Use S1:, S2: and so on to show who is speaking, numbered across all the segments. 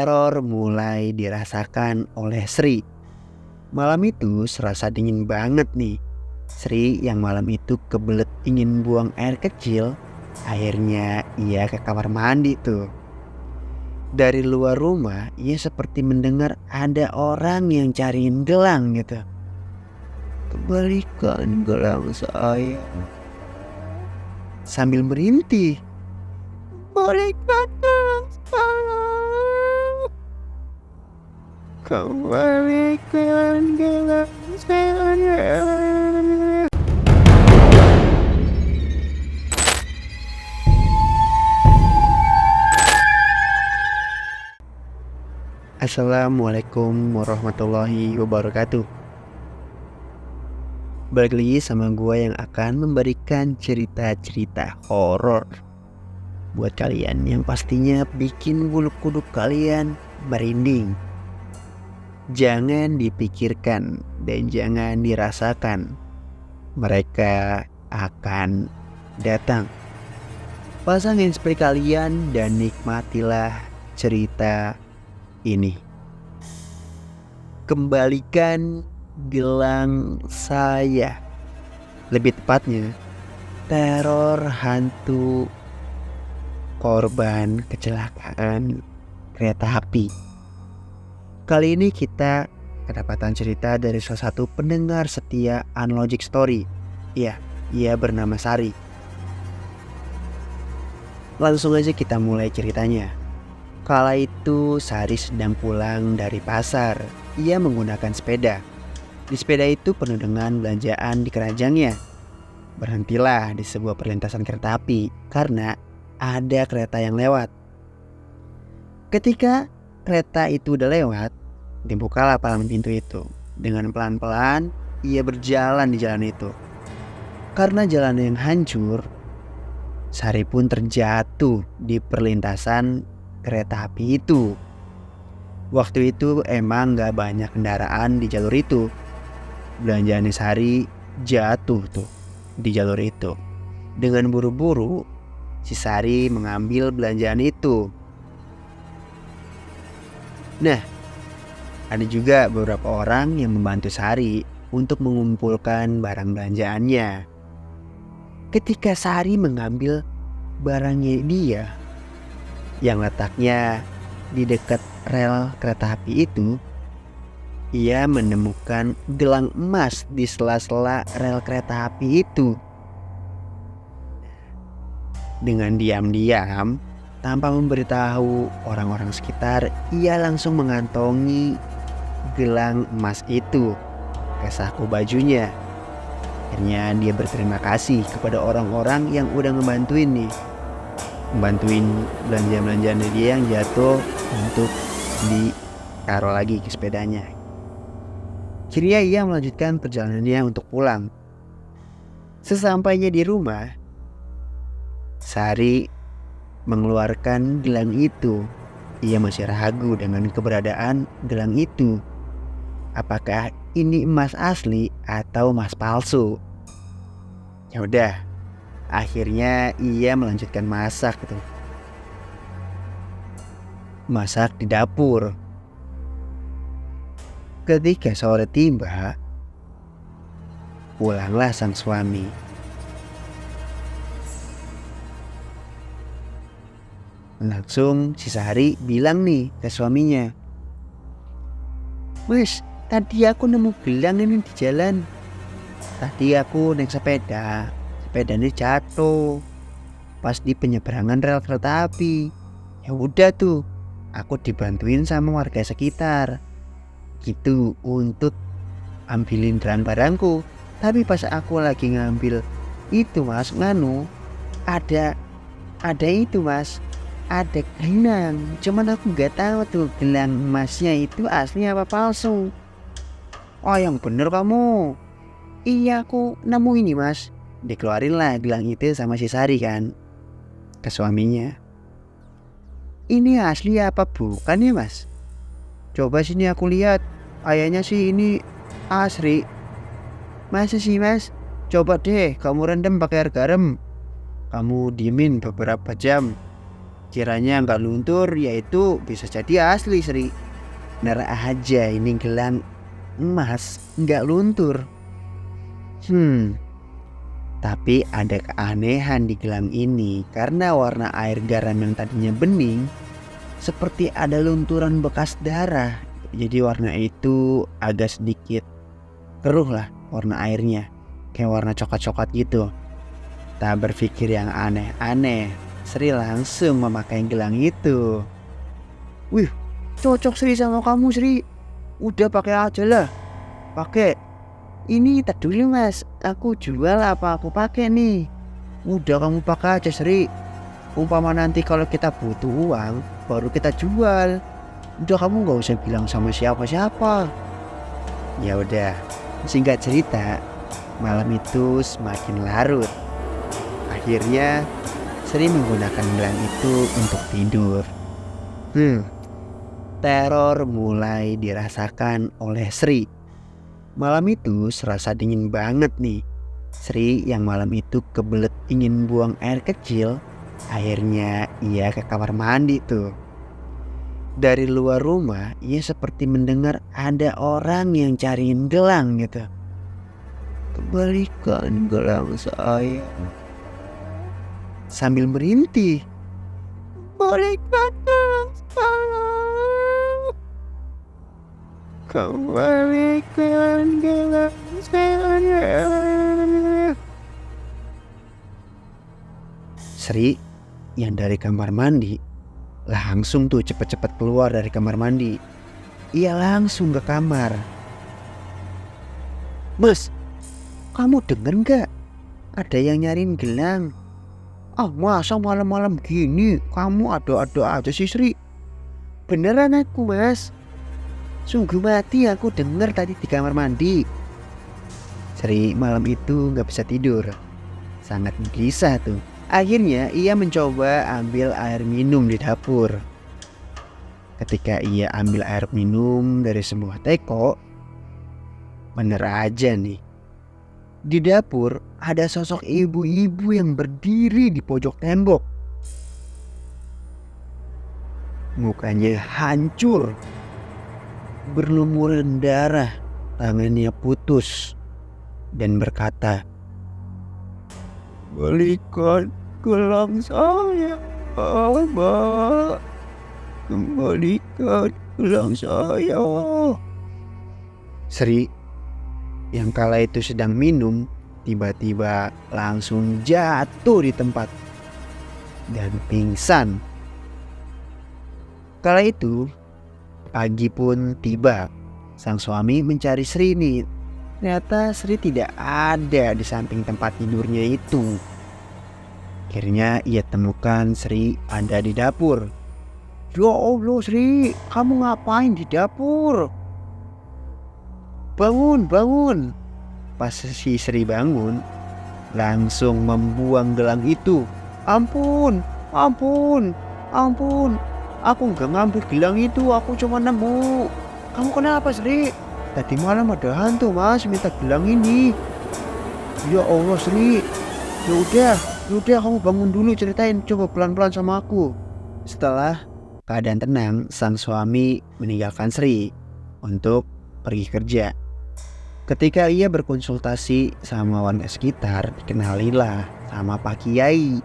S1: teror mulai dirasakan oleh Sri. Malam itu serasa dingin banget nih. Sri yang malam itu kebelet ingin buang air kecil, akhirnya ia ke kamar mandi tuh. Dari luar rumah ia seperti mendengar ada orang yang cariin gelang gitu. "Kembalikan gelang saya," sambil merintih. "Kembalikan gelang saya. Kembalikan gelang saya." Assalamualaikum warahmatullahi wabarakatuh. Balik lagi sama gue yang akan memberikan cerita-cerita horor buat kalian yang pastinya bikin bulu kuduk kalian merinding. Jangan dipikirkan dan jangan dirasakan, mereka akan datang. Pasang handspray kalian dan nikmatilah cerita ini. Kembalikan gelang saya. Lebih tepatnya, teror hantu korban kecelakaan kereta api. Kali ini kita kedapatan cerita dari salah satu pendengar setia Unlogic Story. Iya, ia bernama Sari. Langsung aja kita mulai ceritanya. Kala itu Sari sedang pulang dari pasar. Ia menggunakan sepeda. Di sepeda itu penuh dengan belanjaan di keranjangnya. Berhentilah di sebuah perlintasan kereta api karena ada kereta yang lewat. Ketika kereta itu udah lewat, dibukalah palang pintu itu. Dengan pelan-pelan ia berjalan di jalan itu. Karena jalan yang hancur, Sari pun terjatuh di perlintasan kereta api itu. Waktu itu emang gak banyak kendaraan di jalur itu. Belanjaan Sari jatuh tuh di jalur itu. Dengan buru-buru si Sari mengambil belanjaan itu. Nah, ada juga beberapa orang yang membantu Sari untuk mengumpulkan barang belanjaannya. Ketika Sari mengambil barangnya dia yang letaknya di dekat rel kereta api itu, ia menemukan gelang emas di sela-sela rel kereta api itu. Dengan diam-diam, tanpa memberitahu orang-orang sekitar, ia langsung mengantongi gelang emas itu ke saku bajunya. Akhirnya dia berterima kasih kepada orang-orang yang udah ngebantuin belanja-belanjaan dia yang jatuh untuk ditaruh lagi ke sepedanya. Akhirnya ia melanjutkan perjalanannya untuk pulang. Sesampainya di rumah, Sari mengeluarkan gelang itu. Ia masih ragu dengan keberadaan gelang itu. Apakah ini emas asli atau emas palsu? Ya udah, akhirnya ia melanjutkan masak tuh. Masak di dapur. Ketika sore tiba, pulanglah sang suami. Langsung si Sari bilang nih ke suaminya, "Mas, tadi aku nemu gelang ini di jalan. Tadi aku naik sepeda ini jatuh pas di penyeberangan rel kereta api. Ya udah tuh, aku dibantuin sama warga sekitar gitu untuk ambilin barang-barangku. Tapi pas aku lagi ngambil itu mas, ada itu mas, ada gelang. Cuman aku nggak tahu tuh gelang emasnya itu asli apa palsu." "Oh yang bener kamu." "Iya aku nemu ini mas." Dikeluarinlah gelang itu sama si Sari kan ke suaminya. "Ini asli apa bukan ya mas? Coba sini aku lihat. Kayaknya sih ini asli." "Masa sih mas? Coba deh kamu rendam pakai air garam. Kamu diemin beberapa jam. Kiranya nggak luntur, yaitu bisa jadi asli Sri. Bener aja ini gelang emas nggak luntur. Tapi ada keanehan di gelang ini karena warna air garam yang tadinya bening seperti ada lunturan bekas darah. Jadi warna itu agak sedikit keruh lah warna airnya, kayak warna coklat-coklat gitu. Tak berpikir yang aneh-aneh, Sri langsung memakai gelang itu. Wih, cocok Sri sama kamu Sri. Udah pakai aja lah. Pakai. Ini tak dulu mas, aku jual apa aku pakai nih? Udah kamu pakai aja Sri. Umpama nanti kalau kita butuh uang, baru kita jual. Udah kamu gak usah bilang sama siapa-siapa. Ya udah, singkat cerita, malam itu semakin larut. Akhirnya Sri menggunakan gelang itu untuk tidur. Teror mulai dirasakan oleh Sri. Malam itu serasa dingin banget nih. Sri yang malam itu kebelet ingin buang air kecil. Akhirnya ia ke kamar mandi tuh. Dari luar rumah ia seperti mendengar ada orang yang cariin gelang gitu. Kembalikan gelang saya. Sambil merintih. Kembalikan gelang saya. Kembalikan gelang saya. Sri yang dari kamar mandi langsung tuh cepet-cepet keluar dari kamar mandi. Ia langsung ke kamar. Mas, kamu denger gak? Ada yang nyariin gelang. Masa malam-malam gini kamu ada-ada aja sih Sri? Beneran aku mas. Sungguh mati aku denger tadi di kamar mandi. Sri malam itu gak bisa tidur. Sangat gelisah tuh. Akhirnya ia mencoba ambil air minum di dapur. Ketika ia ambil air minum dari sebuah teko, bener aja nih. Di dapur ada sosok ibu-ibu yang berdiri di pojok tembok. Mukanya hancur, berlumuran darah, tangannya putus, dan berkata, "Balikan gelang saya, Mbak. Kembalikan gelang saya." Sri yang kala itu sedang minum tiba-tiba langsung jatuh di tempat dan pingsan. Kala itu pagi pun tiba. Sang suami mencari Sri nih. Ternyata Sri tidak ada di samping tempat tidurnya itu. Akhirnya ia temukan Sri ada di dapur. Ya Allah Sri, kamu ngapain di dapur? Bangun, bangun. Pas si Sri bangun, langsung membuang gelang itu. Ampun, ampun, ampun. Aku gak ngambil gelang itu, aku cuma nemu. Kamu kenapa Sri? Tadi malam ada hantu mas minta gelang ini. Ya Allah Sri. Yaudah kamu bangun dulu, ceritain coba pelan-pelan sama aku. Setelah keadaan tenang, sang suami meninggalkan Sri untuk pergi kerja. Ketika ia berkonsultasi sama warga sekitar, dikenalilah sama Pak Kiai.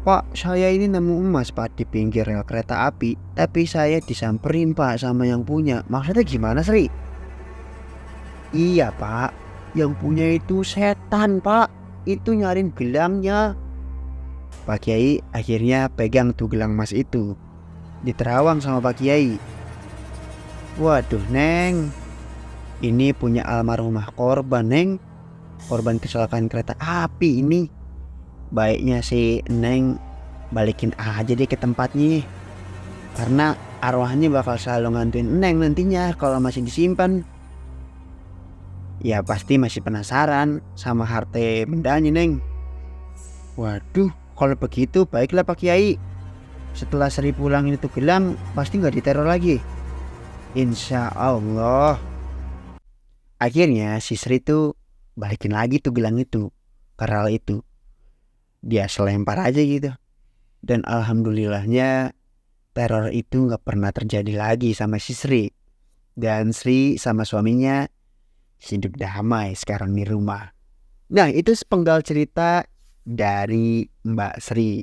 S1: Pak, saya ini nemu emas Pak di pinggir rel kereta api, tapi saya disamperin Pak sama yang punya. Maksudnya gimana Sri? Iya Pak, yang punya itu setan Pak, itu nyariin gelangnya. Pak Kiai akhirnya pegang tuh gelang emas itu, diterawang sama Pak Kiai. Waduh Neng, ini punya almarhumah korban Neng, korban kecelakaan kereta api ini. Baiknya sih Neng balikin aja deh ke tempatnya, karena arwahnya bakal selalu ngantuin Neng nantinya kalau masih disimpan. Ya pasti masih penasaran sama harta bendanya Neng. Waduh, kalau begitu baiklah Pak Kiai. Setelah Sri pulang itu gelang pasti gak diteror lagi, insya Allah. Akhirnya si Sri tuh balikin lagi tuh gelang itu ke rel itu. Dia selempar aja gitu. Dan alhamdulillahnya teror itu gak pernah terjadi lagi sama si Sri. Dan Sri sama suaminya hidup damai sekarang di rumah. Nah, itu sepenggal cerita dari Mbak Sri,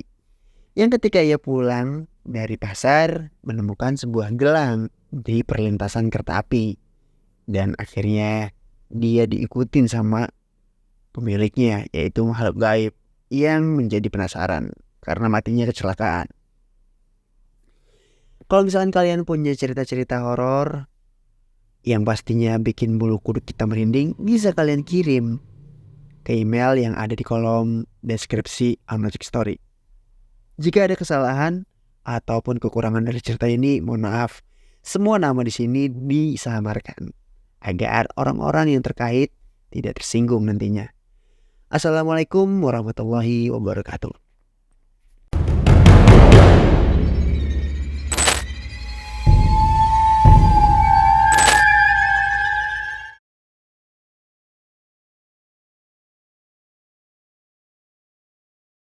S1: yang ketika ia pulang dari pasar menemukan sebuah gelang di perlintasan kereta api. Dan akhirnya dia diikutin sama pemiliknya, yaitu makhluk gaib yang menjadi penasaran karena matinya kecelakaan. Kalau misalkan kalian punya cerita-cerita horor yang pastinya bikin bulu kuduk kita merinding, bisa kalian kirim ke email yang ada di kolom deskripsi Amnojik Story. Jika ada kesalahan ataupun kekurangan dari cerita ini, mohon maaf. Semua nama di sini disamarkan agar orang-orang yang terkait tidak tersinggung nantinya. Assalamualaikum warahmatullahi wabarakatuh.